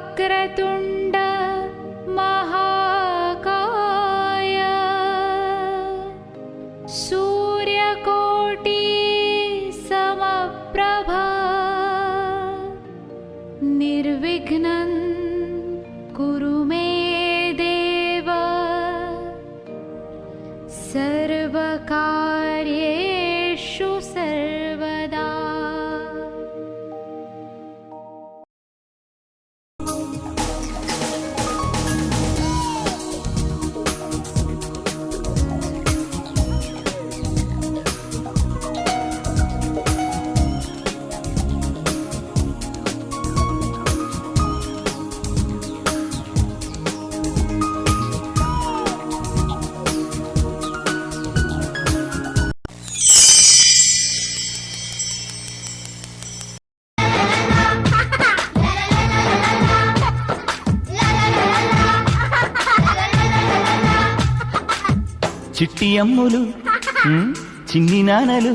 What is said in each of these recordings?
वक्रतुण्ड महाकाय सूर्यकोटि समप्रभा निर्विघ्नं कुरु मे देव सर्वकार्येषु सर्वदा। చిట్టి అమ్ములు చిన్ని నానలు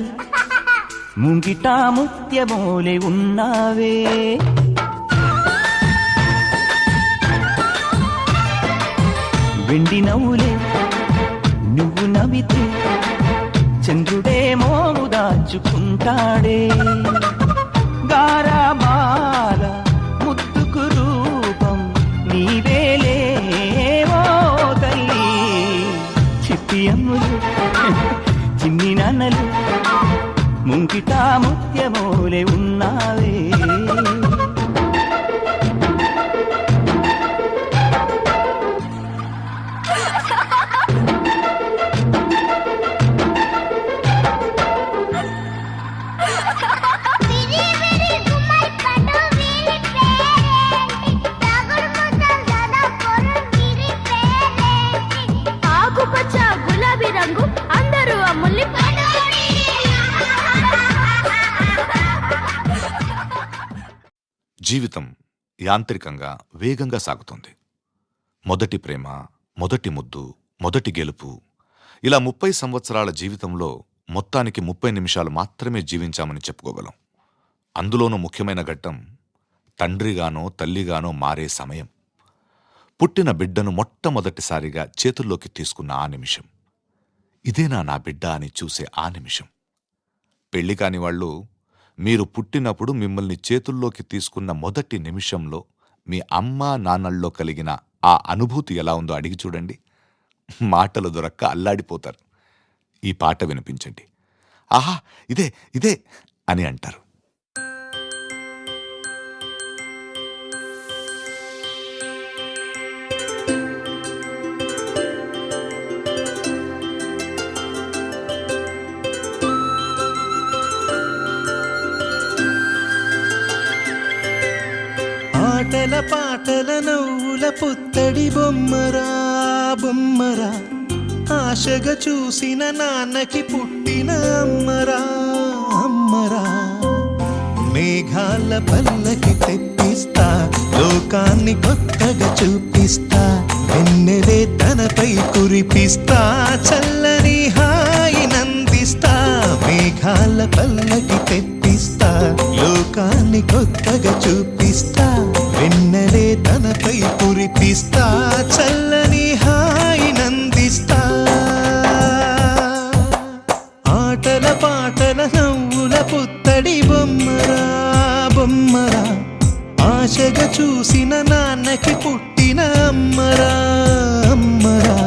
ముంగిటా ముత్యమోలే ఉన్నావే, వెండి నవ్వులే నువ్వు నవ్వితే చంద్రుడే మోము దాచుకుంటాడే, గారాబాల ముద్దుకు రూపం నీవేలే ఓ తల్లి. చిట్టి అమ్ములు చిన్ని నాన్నలు ముంగిటా ముత్యమోలే ఉన్నావే. జీవితం యాంత్రికంగా వేగంగా సాగుతుంది. మొదటి ప్రేమ, మొదటి ముద్దు, మొదటి గెలుపు, ఇలా 30 సంవత్సరాల జీవితంలో మొత్తానికి 30 నిమిషాలు మాత్రమే జీవించామని చెప్పుకోగలం. అందులోనూ ముఖ్యమైన ఘట్టం తండ్రిగానో తల్లిగానో మారే సమయం. పుట్టిన బిడ్డను మొట్టమొదటిసారిగా చేతుల్లోకి తీసుకున్న ఆ నిమిషం, ఇదేనా నా బిడ్డ అని చూసే ఆ నిమిషం. పెళ్లి కాని వాళ్ళు మీరు పుట్టినప్పుడు మిమ్మల్ని చేతుల్లోకి తీసుకున్న మొదటి నిమిషంలో మీ అమ్మా నాన్నల్లో కలిగిన ఆ అనుభూతి ఎలా ఉందో అడిగి చూడండి. మాటలు దొరక్క అల్లాడిపోతారు. ఈ పాట వినిపించండి. ఆహా, ఇదే ఇదే అని అంటారు. ఆటల పాటల నవ్వుల పుత్తడి బొమ్మరా బొమ్మరా, ఆశగా చూసిన నాన్నకి పుట్టిన అమ్మరా అమ్మరా. మేఘాల పల్లకి తెప్పిస్తా, లోకాన్ని కొత్తగా చూపిస్తా, వెన్నెలే తనపై కురిపిస్తా, చల్లని హాయి నందిస్తా. మేఘాల పల్లకి తెప్పిస్తా, లోకాన్ని కొత్తగా చూపిస్తా, వెన్నెలే తనపై కురిపిస్తా, చల్లని హాయి నందిస్తా. ఆటల పాటల నవ్వుల పుత్తడి బొమ్మరా బొమ్మరా, ఆశగా చూసిన నాన్నకి పుట్టిన అమ్మరా అమ్మరా.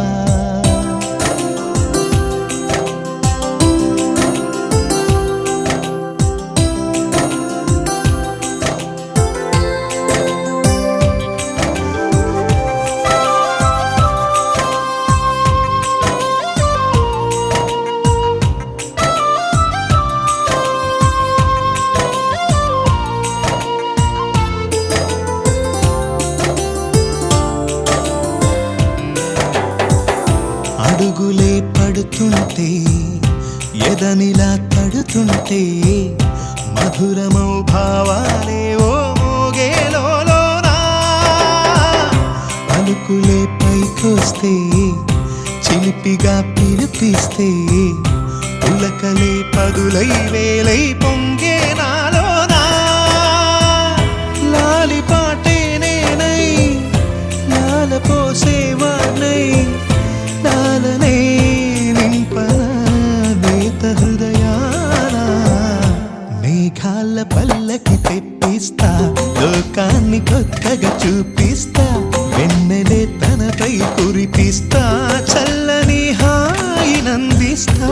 అడుగులే పడుతుంటే ఎదనిలా తడుతుంటే, మధురమౌ భావాలే ఓ మోగేలోనా. పలుకులే పైకొస్తే చిలిపిగా పిలిపిస్తే, పులకలే పదులై వేలై పొంగే నాలోనా. లాలి పాటే నేనై కలనే నింపన నేత హృదయాన మేఘాల పల్లకి తెప్పిస్తా లోకాన్ని కొత్తగా చూపిస్తా వెన్నెలే తనపై కురిపిస్తా చల్లని హాయినందిస్తా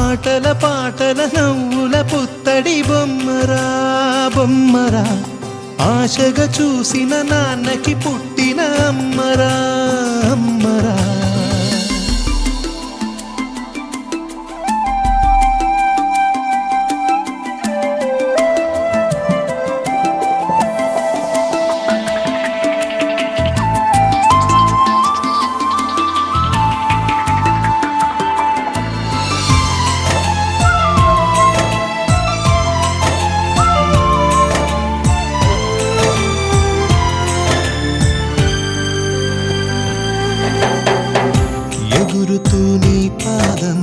ఆటల పాటల నవ్వుల పుత్తడి బొమ్మరా బొమ్మరా ఆశగా చూసిన నాన్నకి పుట్టిన అమ్మరా అమ్మరా ఎగురుతూ నీ పాదం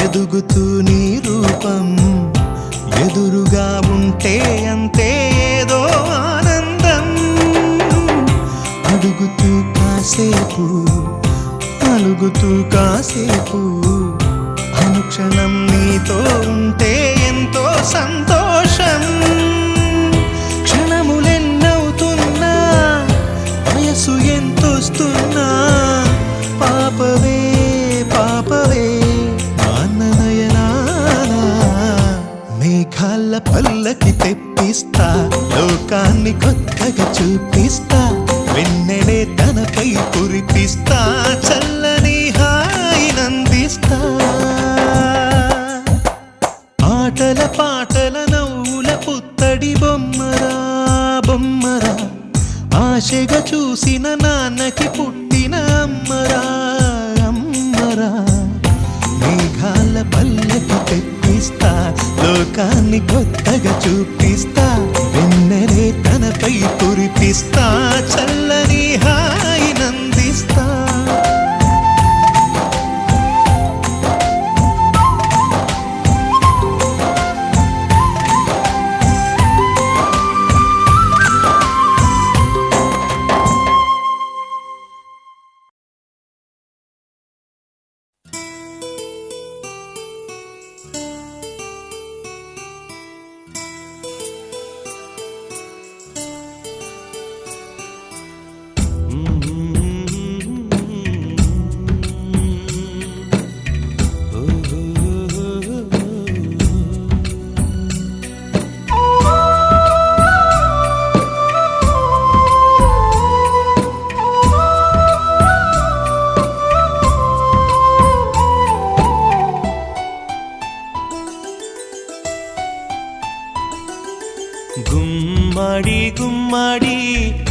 ఎదుగుతూ నీ రూపం ఎదురుగా ఉంటే అంతే ఏదో ఆనందం అడుగుతూ కాసేపు అలుగుతూ కాసేపు అనుక్షణం నీతో ఉంటే ఎంతో సంతోషం క్షణములెన్నవుతున్నా వయసు ఎంతొస్తున్నా పాపవే పాపవే నాన్ననయనానా మేఘాల పల్లకి తెప్పిస్తా లోకాన్ని కొత్తగా చూపిస్తా వెన్నెలే తనపై కురిపిస్తా చల్లని హాయినందిస్తా ఆటల పాటల నవ్వుల పుత్తడి బొమ్మరా బొమ్మరా ఆశగా చూసిన నాన్నకి పుట్టిన అమ్మరా అమ్మరా మేఘాల పల్లకి తెప్పిస్తా లోకాన్ని కొత్తగా చూపిస్తా వెన్నెలే తనపై కురిపిస్తా చల్లని హాయినందిస్తా గుమ్మడి గుమ్మడి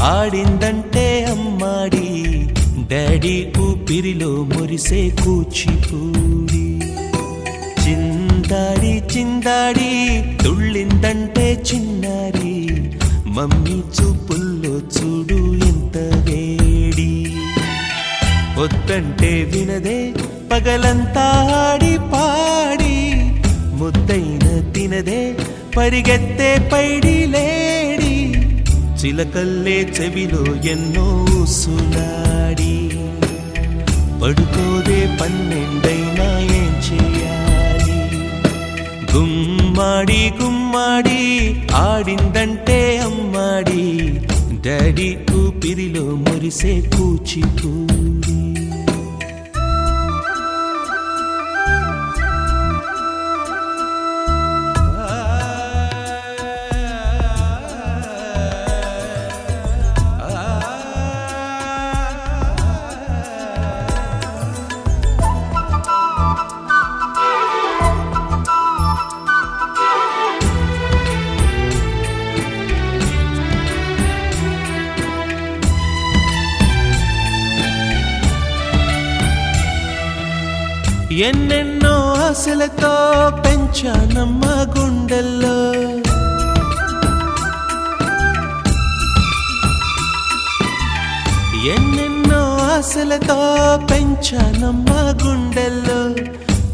ఆడిందంటే అమ్మాడి డాడీ ఊపిరిలో మురిసే కూచిపూడి చిందాడి చిందాడి తుళ్ళిందంటే చిన్నారి మమ్మీ చూపుల్లో చూడు ఎంత వేడి వద్దంటే వినదే పగలంతా ఆడి పాడి ముద్దైన తినదే పరిగెత్తే పైడి లేడి చిలకల్లే చెవిలో ఎన్నో సులాడి పడుకోదే పన్నెండైనా ఏం చేయాలి గుమ్మాడి గుమ్మాడి ఆడిందంటే అమ్మాడి డాడీ ఊపిరిలో మురిసే కూచిపూడి ఎన్నెన్నో ఆశలతో పెంచానమ్మ గుండెల్లో ఎన్నెన్నో ఆశలతో పెంచానమ్మ గుండెల్లో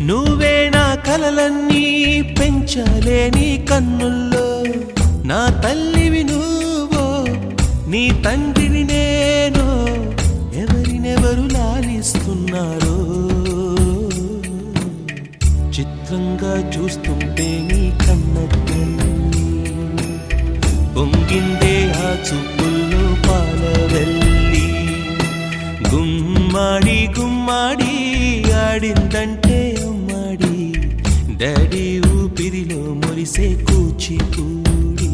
నువ్వే నా కలలన్నీ పెంచాలే నీ కన్నుల్లో నా తల్లివి నువ్వో నీ తండ్రిని నేను ఎవరి ఎవరు లాలిస్తున్నారో చిత్రంగా చూస్తుంటే నీ కన్న తల్లి పొంగిందే ఆ చూపుల్లో పాలవెల్లి గుమ్మాడి గుమ్మాడి ఆడిందంటే అమ్మాడి డాడీ ఊపిరిలో మురిసే కూచిపూడి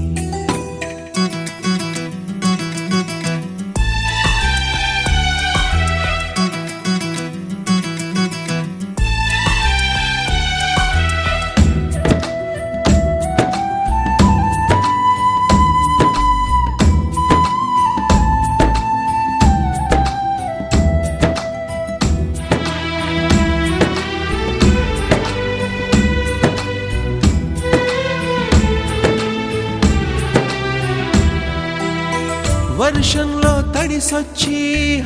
వర్షంలో తడిసొచ్చి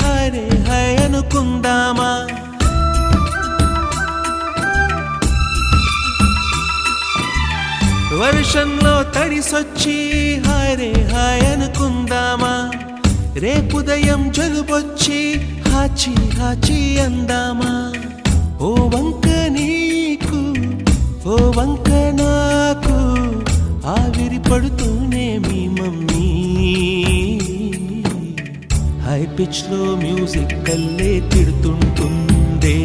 హరే హై అనుకుందామా వర్షంలో తడిసొచ్చి హరే హై అనుకుందామా రేపుదయం జలుబొచ్చి హాచి హాచి అందామా ఓ వంక నీకు ఓ వంక నాకు ఆవిరి పడుతూనే మీ మమ్మీ హై పిచ్ లో మ్యూజిక్ కల్లే తిడుతుంటుందే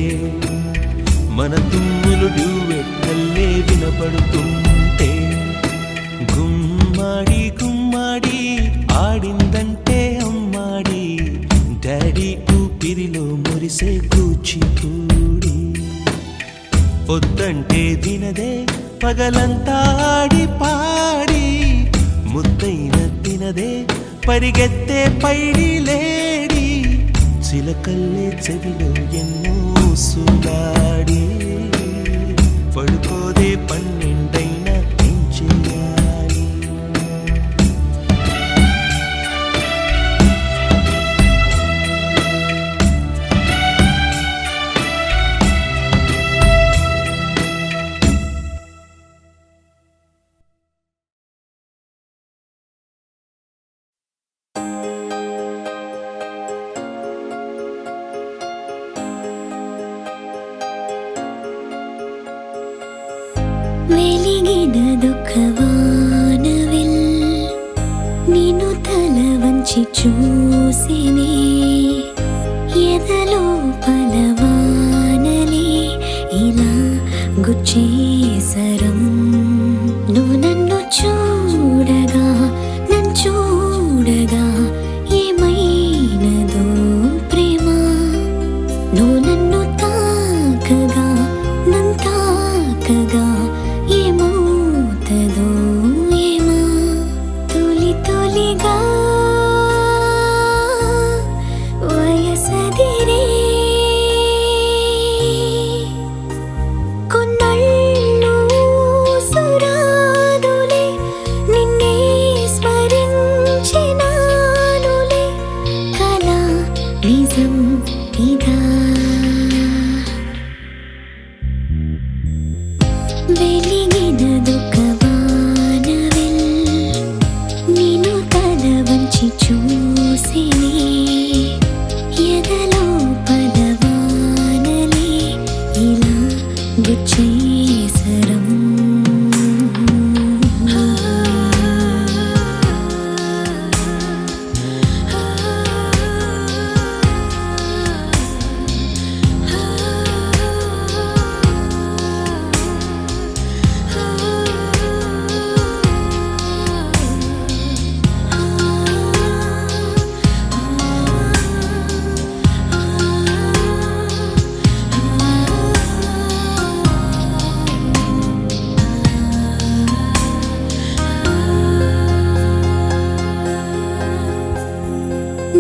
మన తుమ్ములు డ్యూయెట్ కల్లే వినపడుతుంటే గుమ్మాడి గుమ్మాడి ఆడిందంటే అమ్మాడి డాడీ ఊపిరిలో మురిసే కూచిపూడి పొద్దంటే వినదే పగలంతా ఆడి పాడి ముద్దైన తినదే పరిగెత్తే పైడి లేడి చిలకల్లే చెవిలో ఎన్నో సులాడి పడుకోదే పన్నెండైనా ఏం చేయాలి వెలిగిన దుఃఖవానవిల్ నిన్ను తల వంచి చూసినే ఎదలో పలవానలే ఇలా గుచ్చేసరం నువ్వు నన్ను చూడగా నన్ను చూడగా ఏమైనదో ప్రేమ నువ్వు నన్ను తాకగా నన్ను తాకగా ఏమవుతదో ఏమా తొలి తొలిగా వయసదిరే కొన్నళ్ళు సురాదులే నిన్నే స్మరించినానులే కళ నిజం ఇదా వెలిగిన దుఃఖవానవిల్ నిన్ను తల వంచి చూసినే ఎదలో పలవానలే ఇలా గుచ్చేసరం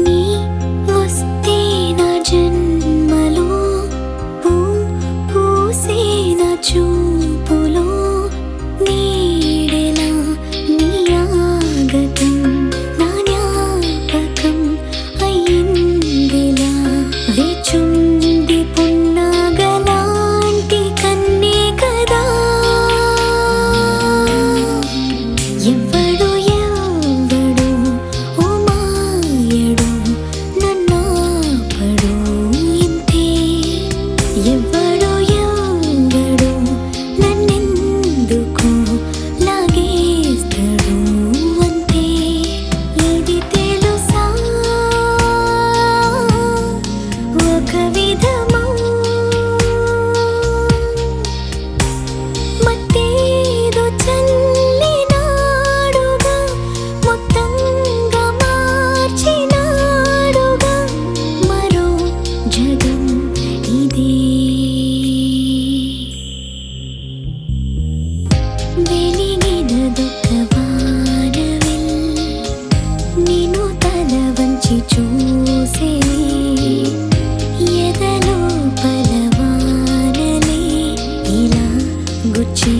నీ వస్తే నా జన్మలో పూసే నా చూపులో నీడెలా నీ ఆగతం నా జ్ఞాపకం అయ్యిందిలా వేచుండి పున్నాగలాంటి కన్నే కదా ఎవ్వడు ఎవ్వడు ఓ మాయడు నన్నాపడు ఎవ్వడో ఎవడో నన్నెందుకు లాగేస్తాడు అంతే. ఇది తెలుసా ఒక విధమా మత్తేదో చల్లినాడుగా మొత్తంగా మార్చినాడుగా మరో జగం ఇదే. వెలిగినదొక వానవిల్ నిన్ను తల వంచి చూసే ఎదలో పలవానలే ఇలా గుచ్చి